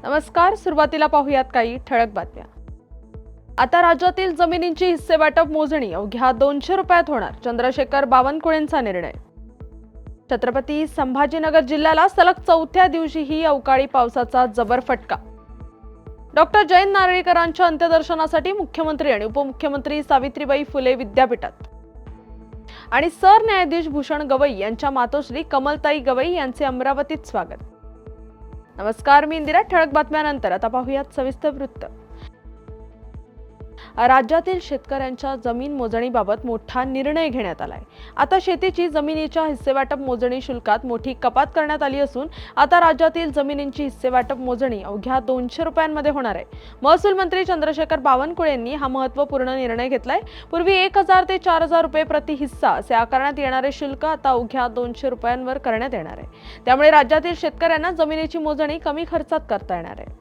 नमस्कार. सुरुवातीला पाहूयात काही ठळक बातम्या. आता राज्यातील जमिनींची हिस्सेवाटप मोजणी अवघ्या 200 रुपयात होणार. चंद्रशेखर बावनकुळेंचा निर्णय. छत्रपती संभाजीनगर जिल्ह्याला सलग चौथ्या दिवशीही अवकाळी पावसाचा जबर फटका. डॉक्टर जयंत नारळीकरांच्या अंत्यदर्शनासाठी मुख्यमंत्री आणि उपमुख्यमंत्री सावित्रीबाई फुले विद्यापीठात. आणि सरन्यायाधीश भूषण गवई यांच्या मातोश्री कमलताई गवई यांचे अमरावतीत स्वागत. नमस्कार, मी इंदिरा. ठळक बातम्यानंतर आता पाहूयात सविस्तर वृत्त. राज्यातील शेतकऱ्यांच्या जमीन मोजणीबाबत मोठा निर्णय घेण्यात आलाय. आता शेतीची जमिनीच्या हिस्सेवाटप मोजणी शुल्कात मोठी कपात करण्यात आली असून आता राज्यातील जमिनींची हिस्सेवाटप मोजणी अवघ्या 200 रुपयांमध्ये होणार आहे. महसूल मंत्री चंद्रशेखर बावनकुळे यांनी हा महत्त्वपूर्ण निर्णय घेतलाय. पूर्वी 1000 ते 4000 रुपये प्रति हिस्सा असे आकारण्यात येणारे शुल्क आता अवघ्या 200 रुपयांवर करण्यात येणार आहे. त्यामुळे राज्यातील शेतकऱ्यांना जमिनीची मोजणी कमी खर्चात करता येणार आहे.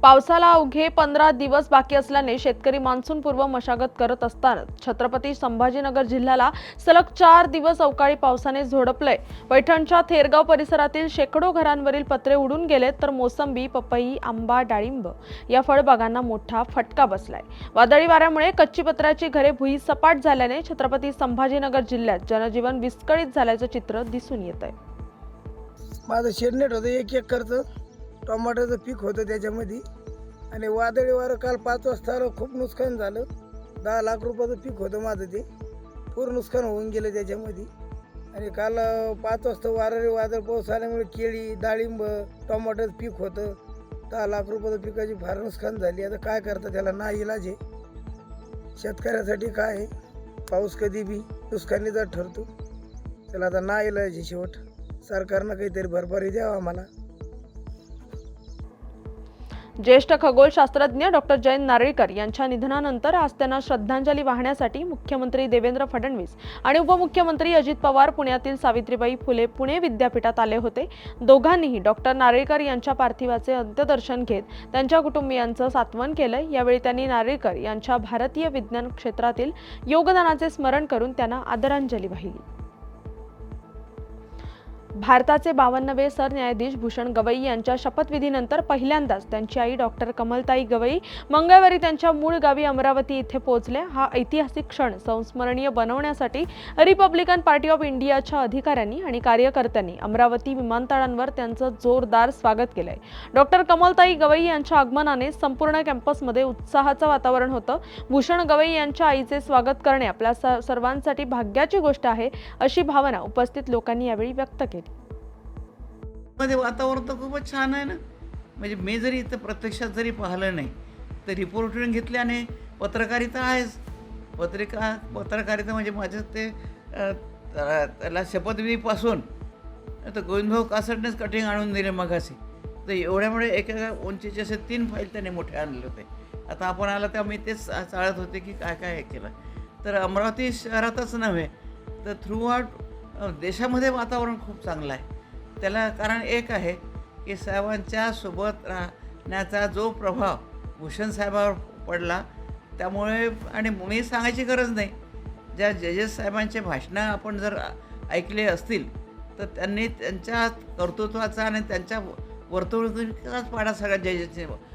पावसाला अवघे 15 दिवस बाकी असल्याने शेतकरी मान्सूनपूर्व मशागत करत असताना छत्रपती संभाजीनगर जिल्ह्याला सलग 4 दिवस अवकाळी पावसाने झोडपलंय. पैठणच्या थेरगाव परिसरातील शेकडो घरांवरील पत्रे उडून गेलेत, तर मोसंबी, पपई, आंबा, डाळिंब या फळबागांना मोठा फटका बसलाय. वादळी वाऱ्यामुळे कच्ची पत्र्याची घरे भुईसपाट झाल्याने छत्रपती संभाजीनगर जिल्ह्यात जनजीवन विस्कळीत झाल्याचं चित्र दिसून येत आहे. माझं शेडनेट होतं 1 एकरचं टोमॅटोचं पीक होतं त्याच्यामध्ये, आणि वादळी वारं काल 5 वाजता आलं. खूप नुकसान झालं. 10 लाख रुपयाचं पीक होतं माझं, ते पूर्ण नुकसान होऊन गेलं त्याच्यामध्ये. आणि काल 5 वाजता वादळ पाऊस आल्यामुळे केळी, डाळिंब, टोमॅटोचं पीक होतं. 10 लाख रुपयाचं पिकाची फार नुकसान झाली. आता काय करतं, त्याला नाईलाज आहे. शेतकऱ्यासाठी काय आहे, पाऊस कधी बी नुकसानीचा ठरतो. त्याला आता नाईलाज आहे. शेवट सरकारनं काहीतरी भरपाई द्यावा आम्हाला. ज्येष्ठ खगोलशास्त्रज्ञ डॉक्टर जयंत नारळीकर यांच्या निधनानंतर आज त्यांना श्रद्धांजली वाहण्यासाठी मुख्यमंत्री देवेंद्र फडणवीस आणि उपमुख्यमंत्री अजित पवार पुण्यातील सावित्रीबाई फुले पुणे विद्यापीठात आले होते. दोघांनीही डॉक्टर नारळीकर यांच्या पार्थिवाचे अंत्यदर्शन घेत त्यांच्या कुटुंबियांचं सांत्वन केलं. यावेळी त्यांनी नारळीकर यांच्या भारतीय विज्ञान क्षेत्रातील योगदानाचे स्मरण करून त्यांना आदरांजली वाहिली. भारताचे 52वे सरन्यायाधीश भूषण गवई यांच्या शपथविधीनंतर पहिल्यांदाच त्यांची आई डॉक्टर कमलताई गवई मंगळवारी त्यांच्या मूळ गावी अमरावती येथे पोहोचल्या. हा ऐतिहासिक क्षण संस्मरणीय बनवण्यासाठी रिपब्लिकन पार्टी ऑफ इंडियाच्या अधिकाऱ्यांनी आणि कार्यकर्त्यांनी अमरावती विमानतळांवर त्यांचं जोरदार स्वागत केलंय. डॉक्टर कमलताई गवई यांच्या आगमनाने संपूर्ण कॅम्पसमध्ये उत्साहाचं वातावरण होतं. भूषण गवई यांच्या आईचे स्वागत करणे आपल्या सर्वांसाठी भाग्याची गोष्ट आहे, अशी भावना उपस्थित लोकांनी यावेळी व्यक्त केली. मध्ये वातावरण तर खूपच छान आहे ना. म्हणजे मी जरी इथं प्रत्यक्षात जरी पाहिलं नाही तर रिपोर्टिंग घेतल्याने पत्रकारिता आहेच. पत्रकारिता म्हणजे माझं ते त्याला शपथविधीपासून तर गोविंदभाऊ कासटनेच कटिंग आणून दिले मगाशी. तर एवढ्यामुळे एका उंचीचे असे 3 फाईल त्याने मोठे आणले होते. आता आपण आला तेव्हा मी तेच चाळत होते की काय काय हे केलं. तर अमरावती शहरातच नव्हे तर थ्रूआउट देशामध्ये वातावरण खूप चांगलं आहे. त्याला कारण एक आहे की साहेबांच्या सोबत राहण्याचा जो प्रभाव भूषण साहेबावर पडला, त्यामुळे आणि मी सांगायची गरज नाही, ज्या जजेस साहेबांचे भाषणं आपण जर ऐकले असतील तर त्यांनी त्यांच्या कर्तृत्वाचा आणि त्यांच्या वर्तणुकीचाच पाडा सगळ्या जजेसने.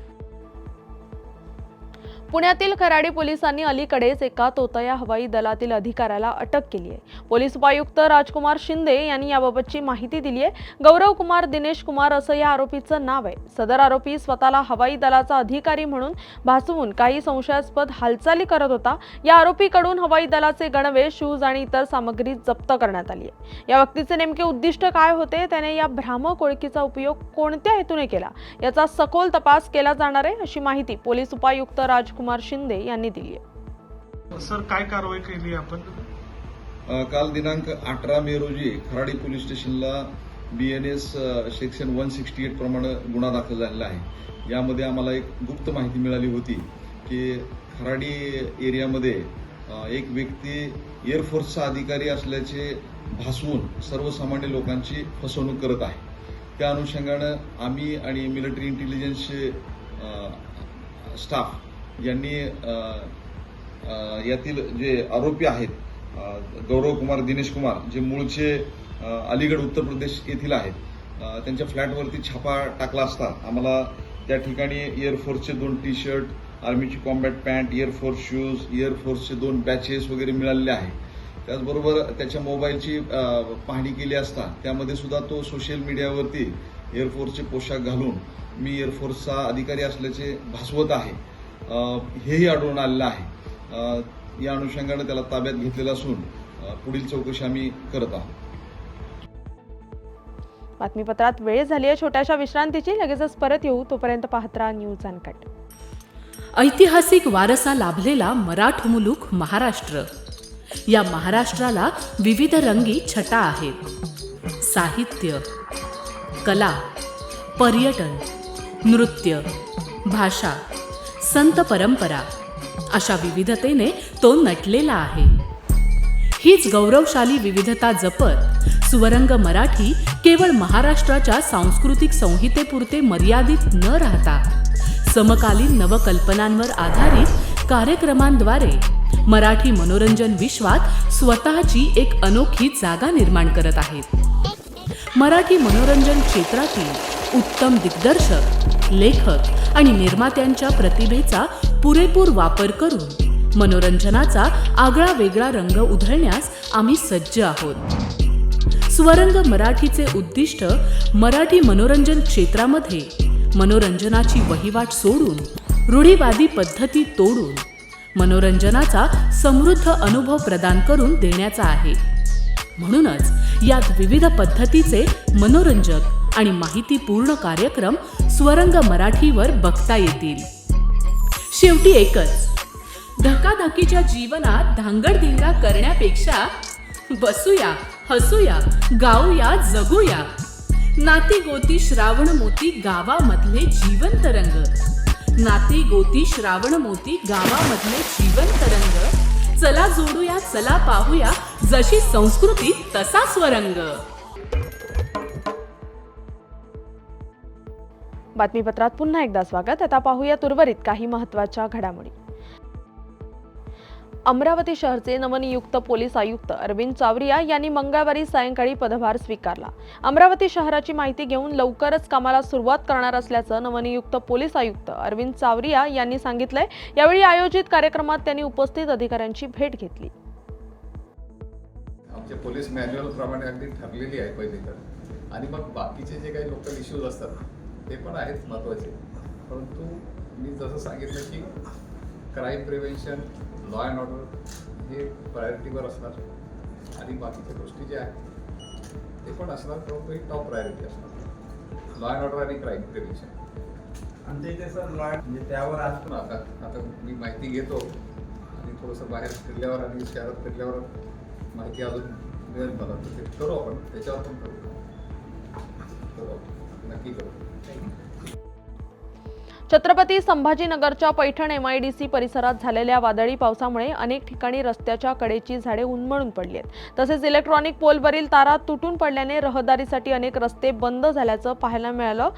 पुण्यातील खराडी पोलिसांनी अलीकडेच एका तोतया हवाई दलातील अधिकाऱ्याला अटक केली आहे. पोलीस उपायुक्त राजकुमार शिंदे यांनी याबाबतची माहिती दिली आहे. गौरव कुमार दिनेश कुमार असं या आरोपीचं नाव आहे. सदर आरोपी स्वतःला हवाई दलाचा अधिकारी म्हणून भासवून काही संशयास्पद हालचाली करत होता. या आरोपीकडून हवाई दलाचे गणवेश, शूज आणि इतर सामग्री जप्त करण्यात आली आहे. या व्यक्तीचे नेमके उद्दिष्ट काय होते, त्याने या भ्रामक ओळखीचा उपयोग कोणत्या हेतूने केला, याचा सखोल तपास केला जाणार आहे, अशी माहिती पोलीस उपायुक्त राजकुमार शिंदे यांनी दिली आहे. सर, काय कारवाई केली आपण? काल दिनांक 18 मे रोजी खराडी पोलीस स्टेशनला BNS सेक्शन 168 प्रमाणे गुन्हा दाखल झालेला आहे. यामध्ये आम्हाला एक गुप्त माहिती मिळाली होती की खराडी एरियामध्ये एक व्यक्ती एअरफोर्सचा अधिकारी असल्याचे भासवून सर्वसामान्य लोकांची फसवणूक करत आहे. त्या अनुषंगानं आम्ही आणि मिलिटरी इंटेलिजन्सचे स्टाफ यांनी यातील जे आरोपी आहेत गौरव कुमार दिनेश कुमार, जे मूळचे अलीगड उत्तर प्रदेश येथील आहेत, त्यांच्या फ्लॅटवरती छापा टाकला असता आम्हाला त्या ठिकाणी एअरफोर्सचे 2 टी-शर्ट, आर्मीची कॉम्बॅट पॅन्ट, एअरफोर्स शूज, एअरफोर्सचे 2 बॅचेस वगैरे मिळालेले आहे. त्याचबरोबर त्याच्या मोबाईलची पाहणी केली असता त्यामध्ये सुद्धा तो सोशल मीडियावरती एअरफोर्सचे पोशाख घालून मी एअरफोर्सचा अधिकारी असल्याचे भासवत आहे, हेही आढळून आलेलं आहे. या अनुषंगाने त्याला ताब्यात घेतलेलं असून पुढील चौकशी आम्ही करत आहोत. बातमीपत्रात वेळ झाली आहे छोट्याशा विश्रांतीची. लगेचच परत येऊ, तोपर्यंत पाहत राहा न्यूज अनकट. ऐतिहासिक वारसा लाभलेला मराठ मुलूक महाराष्ट्र. या महाराष्ट्राला विविध रंगी छटा आहेत. साहित्य, कला, पर्यटन, नृत्य, भाषा, संत परंपरा अशा विविधतेने तो नटलेला आहे. हीच गौरवशाली विविधता जपत स्वरंग मराठी केवळ महाराष्ट्राच्या सांस्कृतिक संहितेपुरते मर्यादित न राहता समकालीन नवकल्पनांवर आधारित कार्यक्रमांद्वारे मराठी मनोरंजन विश्वात स्वतःची एक अनोखी जागा निर्माण करत आहेत. मराठी मनोरंजन क्षेत्रातील उत्तम दिग्दर्शक, लेखक आणि निर्मात्यांच्या प्रतिभेचा पुरेपूर वापर करून मनोरंजनाचा आगळा वेगळा रंग उधळण्यास आम्ही सज्ज आहोत. स्वरंग मराठीचे उद्दिष्ट मराठी मनोरंजन क्षेत्रामध्ये मनोरंजनाची वहिवाट सोडून, रूढीवादी पद्धती तोडून मनोरंजनाचा समृद्ध अनुभव प्रदान करून देण्याचा आहे. म्हणूनच यात विविध पद्धतीचे मनोरंजक आणि माहितीपूर्ण कार्यक्रम स्वरंग मराठीवर बघता येतील. शेवटी एकच, धकाधकीच्या जीवनात धांगडधिंगा करण्यापेक्षा बसूया, हसूया, गाऊया, जगूया. नाती गोती श्रावण मोती गावामधले जीवंत रंग. नाती गोती श्रावण मोती गावामधले जीवंत रंग. चला जोडूया, चला पाहूया, जशी संस्कृती तसा स्वरंग. बातमीपत्रात पुन्हा एकदा स्वागत. आता पाहूया उर्वरित काही महत्त्वाच्या घडामोडी. अमरावती शहरचे नवनियुक्त पोलीस आयुक्त अरविंद चावरिया यांनी मंगळवारी सायंकाळी पदभार स्वीकारला. अमरावती शहराची माहिती घेऊन लवकरच कामाला सुरुवात करणार असल्याचं नवनियुक्त पोलीस आयुक्त अरविंद चावरिया यांनी सांगितलंय. यावेळी आयोजित कार्यक्रमात त्यांनी उपस्थित अधिकाऱ्यांची भेट घेतली. आमचे पोलीस मॅन्युअल प्रमाणे अगदी ठरलेली आहे पहिली तर, आणि मग बाकीचे जे काही लोकल इश्यूज असतात ते पण आहेत महत्त्वाचे. परंतु मी जसं सांगितलं की crime prevention, law and order हे प्रायोरिटीवर असणार आणि बाकीच्या गोष्टी ज्या आहेत ते पण असणार, परंतु ही टॉप प्रायोरिटी असणार. लॉ अँड ऑर्डर आणि क्राईम प्रिव्हेन्शन. आणि ते सर लॉ म्हणजे त्यावर आज आता मी माहिती घेतो आणि थोडंसं बाहेर फिरल्यावर आणि शहरात फिरल्यावर माहिती अजून मिळेल मला, तर ते करू आपण, त्याच्यावर पण करू, नक्की करू. छत्रपती संभाजीनगरच्या पैठण MIDC परिसरात झालेल्या वादळी पावसामुळे अनेक ठिकाणी रस्त्याच्या कडेची झाडे उन्मळून पडली आहेत. तसेच इलेक्ट्रॉनिक पोलवरील तारा तुटून पडल्याने रहदारीसाठी अनेक रस्ते बंद झाल्याचं पाहायला मिळालं.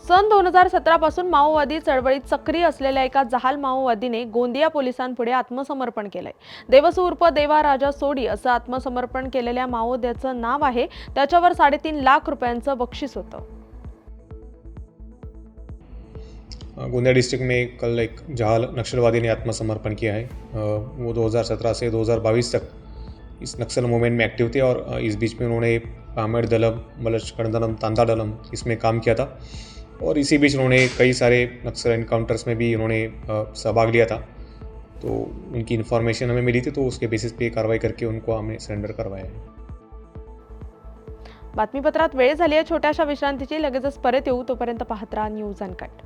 सन 2017 पासून माओवादी चळवळीत सक्रिय असलेल्या एका जहाल माओवादीने गोंदिया पोलिसांपुढे आत्मसमर्पण केलंय. देवसू उर्फ देवा राजा सोडी असं आत्मसमर्पण केलेल्या माओवाद्याचं नाव आहे. त्याच्यावर 3.5 लाख रुपयांचं बक्षीस होतं. गोंदिया डिस्ट्रिक्ट में कल एक जहाल नक्सलवादी ने आत्मसमर्पण किया है. वो 2017 से 2022 तक इस नक्सल मूवमेंट में एक्टिव थे और इस बीच में उन्होंने पामेड़ दलम, बलचकड़ दलम, तांदा दलम इसमें काम किया था और इसी बीच उन्होंने कई सारे नक्सल एनकाउंटर्स में भी उन्होंने सहभाग लिया था. तो उनकी इन्फॉर्मेशन हमें मिली थी, तो उसके बेसिस पे कार्रवाई करके उनको हमने सरेंडर करवाया है. बातमीपत्रात वेळ झाली आहे छोट्याशा विश्रांतीची. लगेचच परत येऊ, तोपर्यंत पाहत राहा न्यूज अनकट.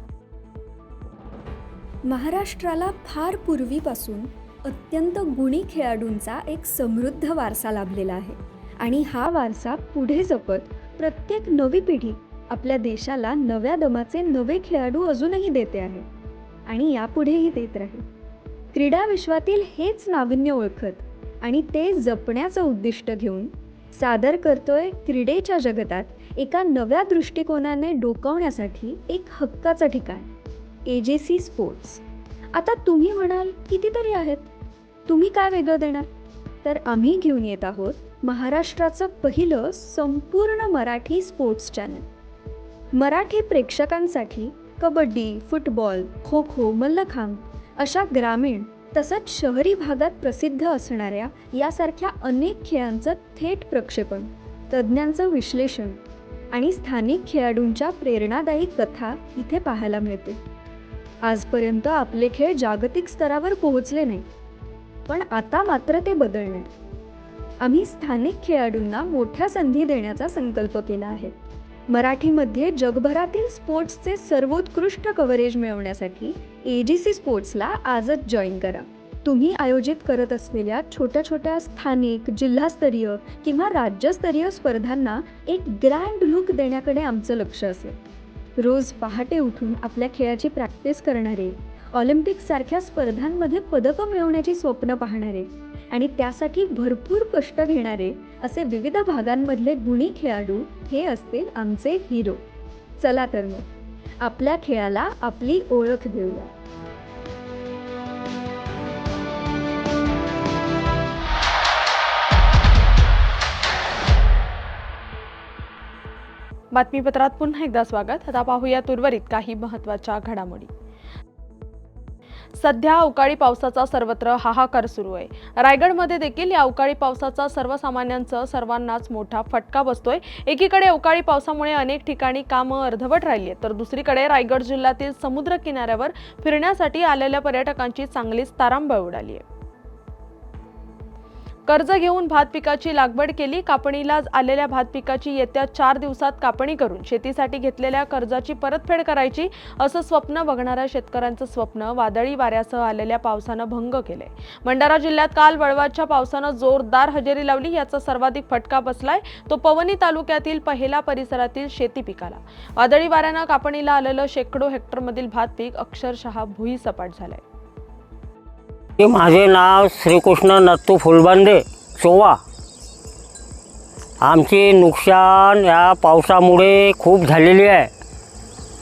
महाराष्ट्राला फार पूर्वीपासून अत्यंत गुणी खेळाडूंचा एक समृद्ध वारसा लाभलेला आहे आणि हा वारसा पुढे जपत प्रत्येक नवी पिढी आपल्या देशाला नव्या दमाचे नवे खेळाडू अजूनही देते आहे आणि यापुढेही देत राहील. क्रीडा विश्वातील हेच नाविन्य ओळखत आणि ते जपण्याचं उद्दिष्ट घेऊन सादर करतोय क्रीडेच्या जगतात एका नव्या दृष्टिकोनाने डोकावण्यासाठी एक हक्काचं ठिकाण, AJC स्पोर्ट्स. आता तुम्ही म्हणाल कितीतरी आहेत, तुम्ही काय वेगळं देणार? तर आम्ही घेऊन येत आहोत महाराष्ट्राचं पहिलं संपूर्ण मराठी स्पोर्ट्स चॅनल. मराठी प्रेक्षकांसाठी कबड्डी, फुटबॉल, खो खो, मल्लखांब अशा ग्रामीण तसंच शहरी भागात प्रसिद्ध असणाऱ्या यासारख्या अनेक खेळांचं थेट प्रक्षेपण, तज्ज्ञांचं विश्लेषण आणि स्थानिक खेळाडूंच्या प्रेरणादायी कथा इथे पाहायला मिळते. आजपर्यंत आपले खेळ जागतिक स्तरावर पोहोचले नाही, पण आता मात्र ते बदलणे. आम्ही स्थानिक खेळाडूंना मोठ्या संधी देण्याचा संकल्प केला आहे. मराठीमध्ये जगभरातील स्पोर्ट्सचे सर्वोत्कृष्ट कव्हरेज मिळवण्यासाठी AGC स्पोर्ट्सला आजच जॉईन करा. तुम्ही आयोजित करत असलेल्या छोट्या छोट्या स्थानिक, जिल्हास्तरीय किंवा राज्यस्तरीय स्पर्धांना एक ग्रँड लुक देण्याकडे आमचं लक्ष असेल. रोज पहाटे उठून आपल्या खेळाची प्रॅक्टिस करणारे, ऑलिम्पिकसारख्या स्पर्धांमध्ये पदकं मिळवण्याची स्वप्न पाहणारे आणि त्यासाठी भरपूर कष्ट घेणारे असे विविध भागांमधले गुणी खेळाडू हे असतील आमचे हिरो. चला तर मग आपल्या खेळाला आपली ओळख देऊया. बातमीपत्रात पुन्हा एकदा स्वागत. आता पाहूयात उर्वरित काही महत्त्वाच्या घडामोडी. सध्या अवकाळी पावसाचा सर्वत्र हाहाकार सुरू आहे. रायगडमध्ये देखील या अवकाळी पावसाचा सर्वसामान्यांचं सर्वांनाच मोठा फटका बसतोय. एकीकडे अवकाळी पावसामुळे अनेक ठिकाणी कामं अर्धवट राहिली आहेत, तर दुसरीकडे रायगड जिल्ह्यातील समुद्र किनाऱ्यावर फिरण्यासाठी आलेल्या पर्यटकांची चांगलीच तारांबळ उडाली आहे. कर्ज घेऊन भात पिकाची लागवड केली. कापणीला आलेल्या भात पिकाची येत्या 4 दिवसात कापणी करून शेतीसाठी घेतलेल्या कर्जाची परतफेड करायची असं स्वप्न बघणाऱ्या शेतकऱ्यांचं स्वप्न वादळी वाऱ्यासह आलेल्या पावसानं भंग केलंय. भंडारा जिल्ह्यात काल वळवाच्या पावसानं जोरदार हजेरी लावली. याचा सर्वाधिक फटका बसलाय तो पवनी तालुक्यातील पहिला परिसरातील शेती पिकाला. वादळी वाऱ्यानं कापणीला आलेलं शेकडो हेक्टरमधील भात पीक अक्षरशः भुईसपाट झालंय. माझे नाव श्रीकृष्ण नत्तू फुलबांदे चोवा. आमचे नुकसान या पावसामुळे खूप झालेली आहे.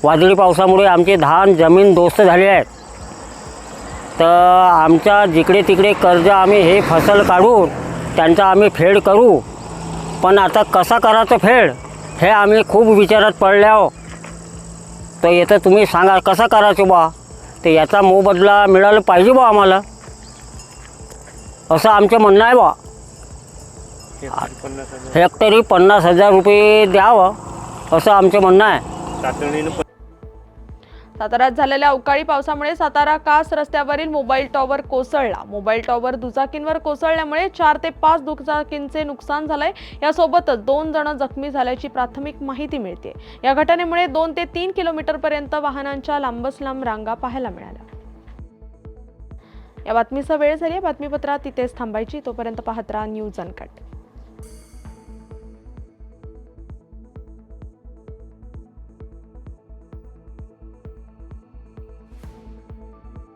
वादळी पावसामुळे आमचे धान जमीन दोस्त झाले आहेत. तर आमच्या जिकडे तिकडे कर्ज आम्ही हे फसल काढून त्यांचा आम्ही फेड करू, पण आता कसा करायचं फेड हे आम्ही खूप विचारात पडले आहो. तर येतं तुम्ही सांगा कसं करायचं बा, तर याचा मोबदला मिळाला पाहिजे बा आम्हाला, असं आमचं म्हणणं आहे बा. हेक्टरी 50,000 रुपये द्यावं असं आमचं म्हणणं आहे. साताऱ्यात झालेल्या अवकाळी पावसामुळे सातारा कास रस्त्यावरील मोबाईल टॉवर कोसळला. मोबाईल टॉवर दुचाकींवर कोसळल्यामुळे 4 ते 5 दुचाकींचे नुकसान झालंय. यासोबतच 2 जण जखमी झाल्याची प्राथमिक माहिती मिळते. या घटनेमुळे 2 ते 3 किलोमीटर पर्यंत वाहनांच्या लांबच लांब रांगा पाहायला मिळाल्या. या बातमीचा वेळ झाली. बातमीपत्रात तिथेच थांबायची. तोपर्यंत पाहत राहा न्यूज अनकट.